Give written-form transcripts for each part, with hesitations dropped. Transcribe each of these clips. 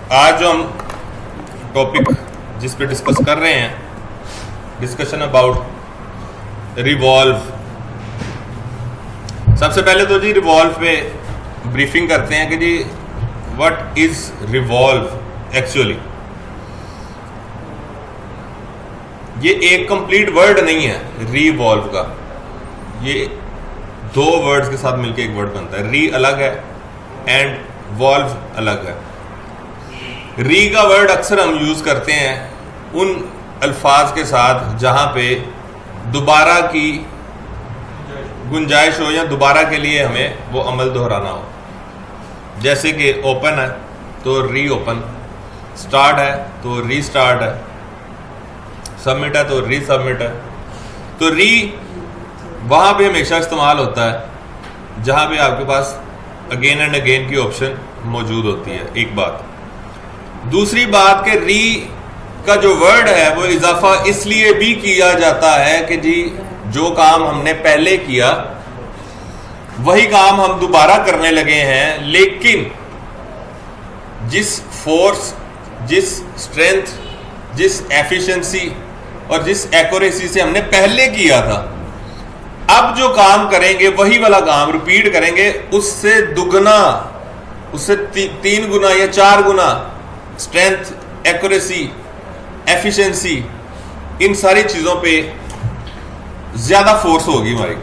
आज जो हम टॉपिक जिस पे डिस्कस कर रहे हैं, डिस्कशन अबाउट रिवॉल्व। सबसे पहले तो जी रिवॉल्व पे ब्रीफिंग करते हैं कि जी व्हाट इज रिवॉल्व एक्चुअली। ये एक कंप्लीट वर्ड नहीं है रिवॉल्व का, ये दो वर्ड्स के साथ मिलकर एक वर्ड बनता है। री अलग है एंड वॉल्व अलग है। री का वर्ड अक्सर हम यूज करते हैं उन अल्फाज के साथ जहां पे दोबारा की गुंजाइश हो या दोबारा के लिए हमें वो अमल दोहराना हो। जैसे कि ओपन है तो री ओपन, स्टार्ट है तो री स्टार्ट है, सबमिट है तो री सबमिट है। तो री वहां पे हमेशा इस्तेमाल होता है जहां पे आपके पास अगेन एंड अगेन की ऑप्शन मौजूद होती है। एक बात। दूसरी बात कि री का जो वर्ड है वो इजाफा इसलिए भी किया जाता है कि जी जो काम हमने पहले किया वही काम हम दोबारा करने लगे हैं, लेकिन जिस फोर्स, जिस स्ट्रेंथ, जिस एफिशिएंसी और जिस एक्यूरेसी से हमने पहले किया था, अब जो काम करेंगे वही वाला काम रिपीट करेंगे, उससे दुगना, उससे 3 गुना या 4 गुना स्ट्रेंथ, एक्यूरेसी, एफिशिएंसी, इन सारी चीजों पे ज्यादा फोर्स होगी हमारी।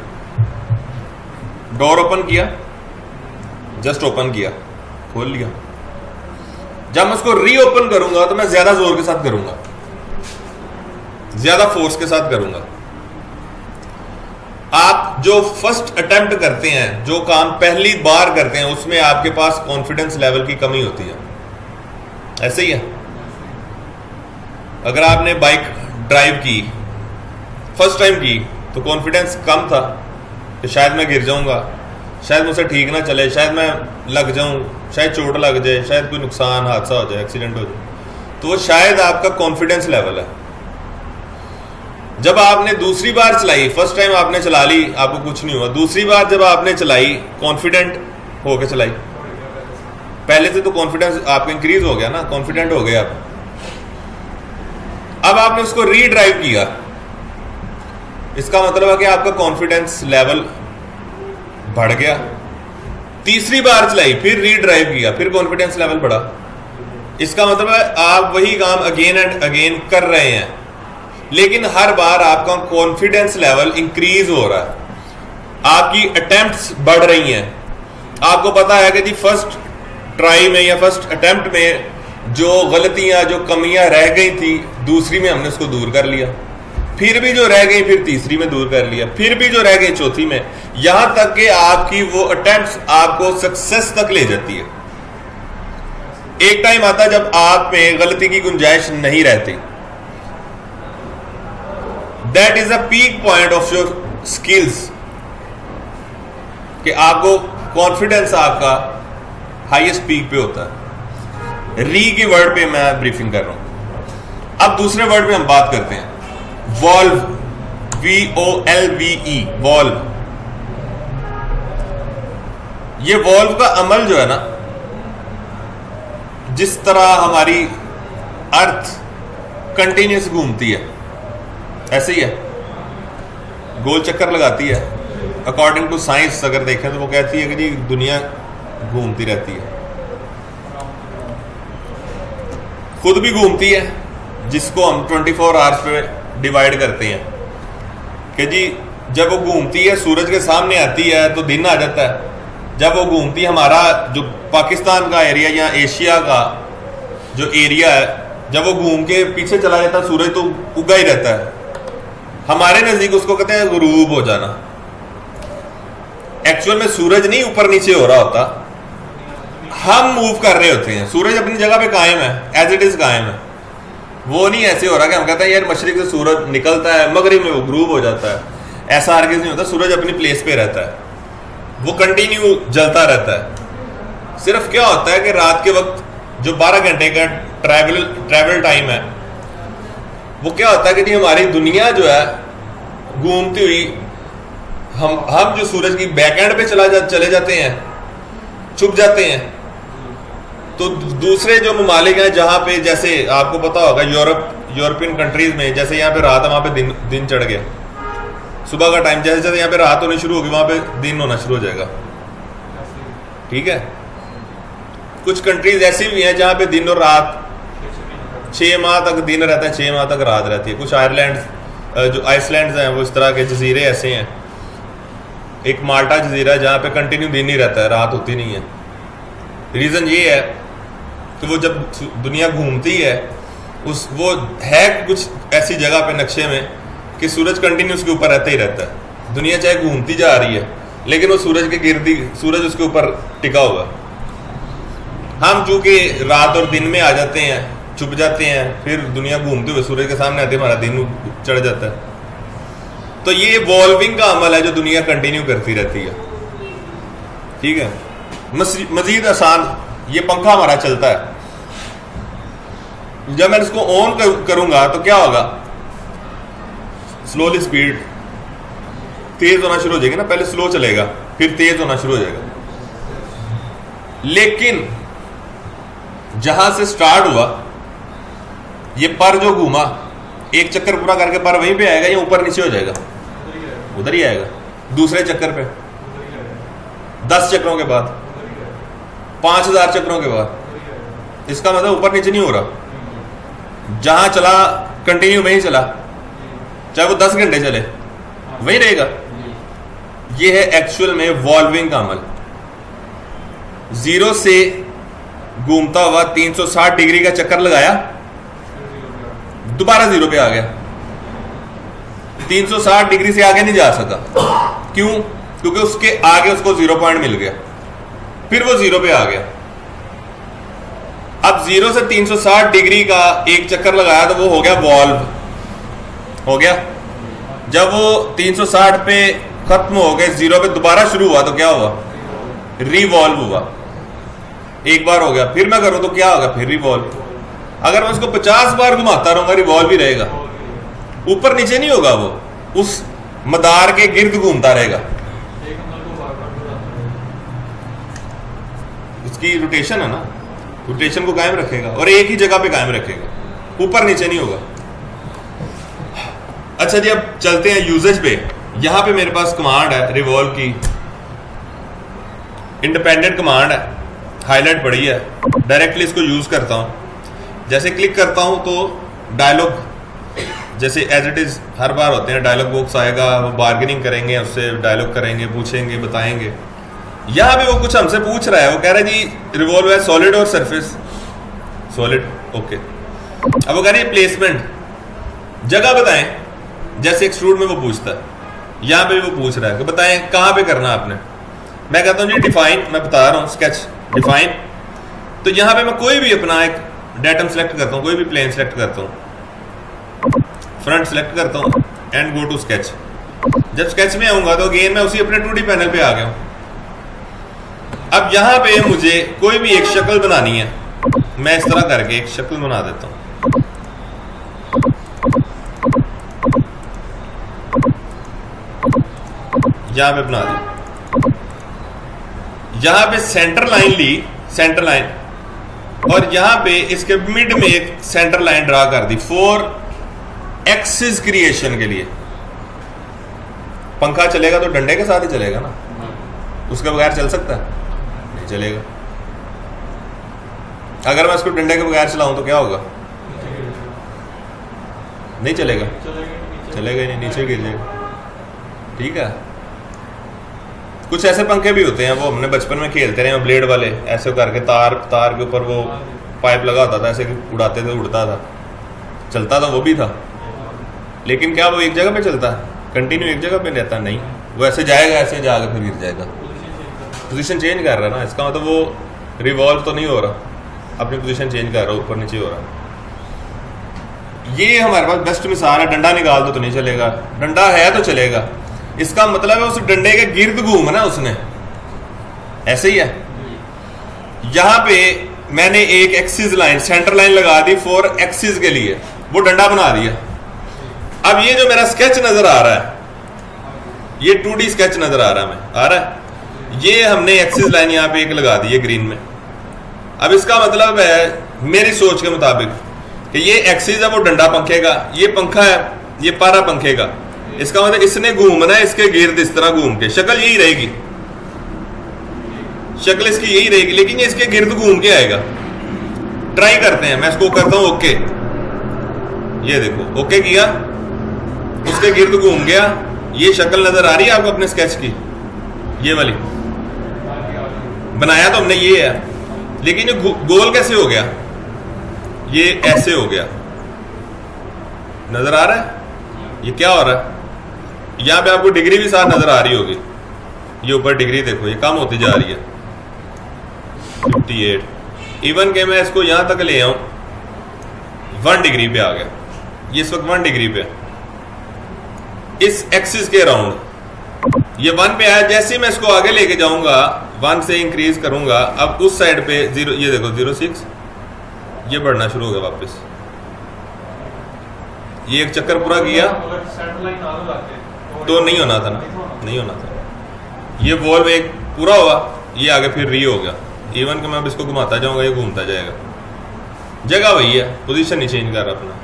डोर ओपन किया, जस्ट ओपन किया, खोल लिया। जब मैं उसको रीओपन करूंगा तो मैं ज्यादा जोर के साथ करूंगा, ज्यादा फोर्स के साथ करूंगा। आप जो फर्स्ट अटेम्प्ट करते हैं, जो काम पहली बार करते हैं, उसमें आपके पास कॉन्फिडेंस लेवल की कमी होती है। ऐसे ही है। अगर आपने बाइक ड्राइव की फर्स्ट टाइम की तो कॉन्फिडेंस कम था कि शायद मैं गिर जाऊंगा, शायद मुझसे ठीक ना चले, शायद मैं लग जाऊं, शायद चोट लग जाए, शायद कोई नुकसान, हादसा हो जाए, एक्सीडेंट हो जाए। तो वो शायद आपका कॉन्फिडेंस लेवल है। जब आपने दूसरी बार चलाई, फर्स्ट टाइम आपने चला ली, आपको कुछ नहीं हुआ। दूसरी बार जब आपने चलाई, कॉन्फिडेंट होकर चलाई, पहले से तो कॉन्फिडेंस आपका इंक्रीज हो गया ना, कॉन्फिडेंट हो गया आप। अब आपने उसको रीड्राइव किया, इसका मतलब है कि आपका कॉन्फिडेंस लेवल बढ़ गया। तीसरी बार चलाई, फिर रीड्राइव किया, फिर कॉन्फिडेंस लेवल बढ़ा। इसका मतलब है आप वही काम अगेन एंड अगेन कर रहे हैं, लेकिन हर बार आपका कॉन्फिडेंस लेवल इंक्रीज हो रहा है, आपकी अटेम्प्ट्स बढ़ रही हैं। आपको पता है कि जी फर्स्ट ट्राई में या फर्स्ट अटेम्प्ट में जो गलतियां, जो कमियां रह गई थी, दूसरी में हमने उसको दूर कर लिया, फिर भी जो रह गई फिर तीसरी में दूर कर लिया, फिर भी जो रह गई चौथी में, यहां तक कि आपकी वो अटेम्प्ट्स आपको सक्सेस तक ले जाती है। एक टाइम आता जब आप में गलती की गुंजाइश नहीं रहती। That is a peak point of your skills, कि आपको कॉन्फिडेंस आपका हाईएस्ट पीक पे होता है। री के वर्ड पे मैं ब्रीफिंग कर रहा हूं। अब दूसरे वर्ड पे हम बात करते हैं, वॉल्व, VOLVE, वॉल्व। ये वॉल्व का अमल जो है ना, जिस तरह हमारी अर्थ कंटिन्यूस घूमती है, ऐसे ही है, गोल चक्कर लगाती है। अकॉर्डिंग टू साइंस अगर देखें तो वो कहती है कि जी दुनिया घूमती रहती है, खुद भी घूमती है, जिसको हम 24 आवर्स पे डिवाइड करते हैं कि जी जब वो घूमती है सूरज के सामने आती है तो दिन आ जाता है। जब वो घूमती है, हमारा जो पाकिस्तान का एरिया या एशिया का जो एरिया है, जब वो घूम के पीछे चला जाता है सूरज तो उगा ही रहता है। हमारे नजदीक उसको कहते हैं गुरूब हो जाना। एक्चुअल में सूरज नहीं ऊपर नीचे हो रहा होता, हम मूव कर रहे होते हैं। सूरज अपनी जगह पे कायम है, एज इट इज कायम है। वो नहीं ऐसे हो रहा कि हम कहते हैं यार मशरिक से सूरज निकलता है, मगरिब में वो ग्रूब हो जाता है। ऐसा हरगिज़ नहीं होता। सूरज अपनी प्लेस पे रहता है, वो कंटिन्यू जलता रहता है। सिर्फ क्या होता है कि रात के वक्त जो 12 घंटे का ट्रैवल टाइम है, वो क्या होता है कि जी हमारी दुनिया जो है घूमती हुई, हम जो सूरज की बैक एंड पे चले जाते हैं, छुप जाते हैं। तो दूसरे जो ममालिक हैं जहां पे, जैसे आपको पता होगा यूरोपियन कंट्रीज में, जैसे यहाँ पे रात है वहां पे दिन चढ़ गया, सुबह का टाइम जैसे जैसे यहाँ पे रात होनी शुरू होगी वहां पे दिन होना शुरू हो जाएगा। ठीक है, कुछ कंट्रीज ऐसी भी हैं जहां पे दिन और रात 6 माह तक दिन रहता है, 6 माह तक रात रहती है। कुछ जो आइसलैंड हैं वो इस तरह के जजीरे ऐसे हैं। एक माल्टा जजीरा है जहाँ पे कंटिन्यू दिन ही रहता है, रात होती नहीं है। रीज़न ये है कि वो जब दुनिया घूमती है वो है कुछ ऐसी जगह पे नक्शे में कि सूरज कंटिन्यू उसके ऊपर रहता ही रहता है। दुनिया चाहे घूमती जा रही है लेकिन वो सूरज के गिर्द सूरज उसके ऊपर टिका हुआ है। हम चूंकि रात और दिन में आ जाते हैं, छुप जाते हैं, फिर दुनिया घूमते हुए सूरज के सामने आते हमारा दिन चढ़ जाता है। तो ये वॉल्विंग का अमल है जो दुनिया कंटिन्यू करती रहती है। ठीक है, मजीद आसान, ये पंखा हमारा चलता है, जब मैं इसको ऑन करूंगा तो क्या होगा, स्लोली स्पीड तेज होना शुरू हो जाएगी ना। पहले स्लो चलेगा फिर तेज होना शुरू हो जाएगा। लेकिन जहां से स्टार्ट हुआ ये पर जो घूमा, एक चक्कर पूरा करके पर वहीं पे आएगा या ऊपर नीचे हो जाएगा? उधर ही आएगा। दूसरे चक्कर पे 10 चक्रों के बाद, 5000 चक्रों के बाद, इसका मतलब ऊपर नीचे नहीं हो रहा। जहां चला कंटिन्यू वहीं चला, चाहे वो 10 घंटे चले वहीं रहेगा। ये है एक्चुअल में वॉल्विंग का अमल। जीरो से घूमता हुआ 360 डिग्री का चक्कर लगाया, दोबारा जीरो पे आ गया। 360 डिग्री से आगे नहीं जा सका। क्यों? क्योंकि उसके आगे उसको 0 पॉइंट मिल गया, फिर वो जीरो पे आ गया। अब 0 से 360 डिग्री का एक चक्कर लगाया तो वो हो गया वॉल्व, हो गया। जब वो 360 पे खत्म हो गए, 0 पे दोबारा शुरू हुआ तो क्या हुआ? रिवॉल्व हुआ। एक बार हो गया, फिर मैं करूं तो क्या होगा? फिर रिवॉल्व। अगर मैं उसको 50 बार घुमाता रहूंगा रिवॉल्व ही रहेगा, ऊपर नीचे नहीं होगा, वो उस मदार के गिर्द घूमता रहेगा। उसकी रोटेशन है ना, रोटेशन को कायम रखेगा और एक ही जगह पे कायम रखेगा, ऊपर नीचे नहीं होगा। अच्छा जी, अब चलते हैं यूजेज पे। यहां पे मेरे पास कमांड है रिवॉल्व की, इंडिपेंडेंट कमांड है, हाईलाइट पड़ी है। डायरेक्टली इसको यूज करता हूं। जैसे क्लिक करता हूं तो डायलॉग, जैसे एज इट इज हर बार होते हैं, डायलॉग बॉक्स आएगा, वो बार्गेनिंग करेंगे, उससे डायलॉग करेंगे, पूछेंगे, बताएंगे। यहां पे वो कुछ हमसे पूछ रहा है, वो कह रहा है जी रिवॉल्व है सॉलिड और सरफेस। Solid, okay. अब वो कह रहे हैं प्लेसमेंट, जगह बताएं, जैसे एक्सट्रूड में वो पूछता है, यहां पे वो पूछ रहा है कि बताएं कहां पे करना है आपने। मैं कहता हूं जी डिफाइन, मैं बता रहा हूं स्केच डिफाइन। तो यहां पे मैं कोई भी अपना एक डेटम सेलेक्ट करता हूं, कोई भी प्लेन सेलेक्ट करता हूं, फ्रंट सेलेक्ट करता हूं एंड गो टू स्केच। जब स्केच में आऊंगा तो अगेन मैं उसी अपने 2D पैनल पे आ गया हूं। अब यहां पे मुझे कोई भी एक शक्ल बनानी है, मैं इस तरह करके एक शक्ल बना देता हूं। यहां पे बना दी, यहां पे सेंटर लाइन ली, सेंटर लाइन, और यहां पे इसके मिड में एक सेंटर लाइन ड्रा कर दी फॉर एक्सिस क्रिएशन के लिए। पंखा चलेगा तो डंडे के साथ ही चलेगा ना, उसके बगैर चल सकता है? नहीं चलेगा। अगर मैं इसको डंडे के बगैर चलाऊं तो क्या होगा? नहीं चलेगा, चलेगा ही नहीं, नीचे गिर जाएगा। ठीक है, कुछ ऐसे पंखे भी होते हैं, वो हमने बचपन में खेलते रहे, ब्लेड वाले, ऐसे करके तार के ऊपर वो पाइप लगा होता था, ऐसे उड़ाते थे, उड़ता था, चलता था, वो भी था। लेकिन क्या वो एक जगह पे चलता है? कंटिन्यू एक जगह पे रहता? नहीं, वो ऐसे जाएगा, ऐसे जाकर फिर गिर जाएगा। पोजीशन चेंज कर रहा है ना, इसका मतलब वो रिवॉल्व तो नहीं हो रहा, अपनी पोजीशन चेंज कर रहा है, ऊपर नीचे हो रहा है। ये हमारे पास बेस्ट मिसाल है। डंडा निकाल दो तो नहीं चलेगा, डंडा है तो चलेगा। इसका मतलब है उस डंडे के गिर्द घूमना उसने, ऐसे ही है। यहां पे मैंने एक एक्सिस लाइन, सेंटर लाइन लगा दी फॉर एक्सिस के लिए, वो डंडा बना दिया। अब ये जो मेरा स्केच नजर आ रहा है, ये 2D स्केच नजर आ रहा है, आ रहा है। ये हमने एक्सिस लाइन यहां पे एक लगा दी है ग्रीन में, अब इसका मतलब है मेरी सोच के मुताबिक कि ये एक्सिस है वो डंडा पंखे का, ये पंखा है ये पारा पंखे का। इसका मतलब इसने घूमना है इसके गिर्द इस तरह घूम के, शक्ल यही रहेगी, शक्ल इसकी यही रहेगी, लेकिन ये इसके गिर्द घूम के आएगा। ट्राई करते हैं, मैं इसको करता हूं ओके, ये देखो ओके किया, उसके गिर्द घूम गया। ये शक्ल नजर आ रही है आपको अपने स्केच की, ये वाली बनाया तो हमने ये है, लेकिन ये गोल कैसे हो गया, ये ऐसे हो गया, नजर आ रहा है ये क्या हो रहा है। यहां पे आपको डिग्री भी साथ नजर आ रही होगी, ये ऊपर डिग्री देखो ये कम होती जा रही है 58। इवन के मैं इसको यहां तक ले आऊं 1 डिग्री पे आ गया, ये इस वक्त 1 डिग्री पे, इस एक्सिस के अराउंड ये 1 पे आया। जैसे ही मैं इसको आगे लेके जाऊंगा 1 से इंक्रीज करूंगा, अब उस साइड पे 0, ये देखो 06, ये बढ़ना शुरू हो गया वापस। ये एक चक्कर पूरा किया तो नहीं होना था ना, नहीं होना था। ये वॉल्व एक पूरा हुआ, ये आगे फिर री हो गया। इवन कि मैं अब इसको घुमाता जाऊंगा ये घूमता जाएगा, जगह वही है, पोजीशन नहीं चेंज कर रहा अपना।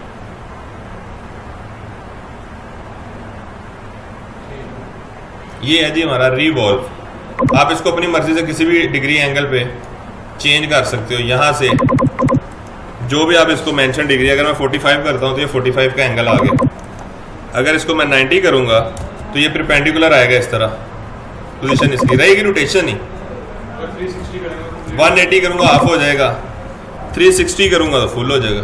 ये है जी हमारा रीवॉल्व। आप इसको अपनी मर्जी से किसी भी डिग्री एंगल पे चेंज कर सकते हो, यहां से जो भी आप इसको मेंशन डिग्री, अगर मैं 45 करता हूं तो ये 45 का एंगल आ गया। अगर इसको मैं 90 करूंगा तो ये परपेंडिकुलर आएगा, इस तरह पोजीशन इसकी रहेगी, रोटेशन ही। 180 करूंगा हाफ हो जाएगा, 360 करूंगा तो फुल हो जाएगा।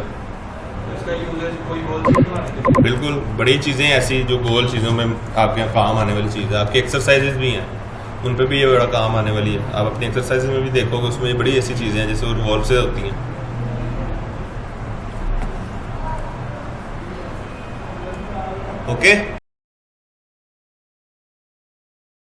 बिल्कुल, बड़ी चीज़ें ऐसी जो गोल चीज़ों में आपके यहाँ काम आने वाली चीज़ है। आपकी एक्सरसाइजेज भी हैं, उन पे भी ये बड़ा काम आने वाली है। आप अपनी एक्सरसाइजेज में भी देखोगे, उसमें ये बड़ी ऐसी चीज़ें हैं जैसे रिवॉल्व से होती हैं। ओके।